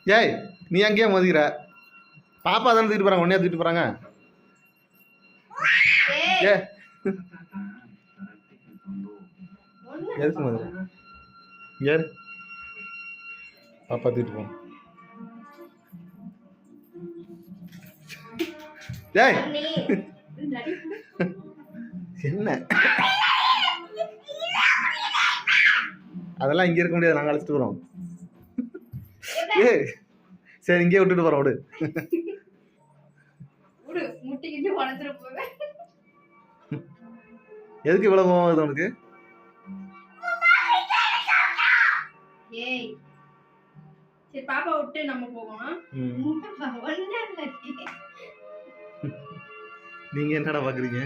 ஏய் நீ அங்கேயே மோதிக்கிற பாப்பா தானே தூக்கிட்டு போறாங்க உடனே தூக்கிட்டு போறாங்க ஏ எதுக்கு மோதுற யாரு பாப்பா தூக்கிட்டு போ ஏய் என்ன அதெல்லாம் இங்கே இருக்க முடியாது நாங்கள் அழைச்சிட்டு போகிறோம் ஏ சரி இங்கே விட்டுட்டு போகிறோம் விடு எதுக்கு இவ்வளோ கோவம் வருது உனக்கு சரி பாப்பா விட்டு நம்ம போவோம் நீங்க என்னடா பாக்குறீங்க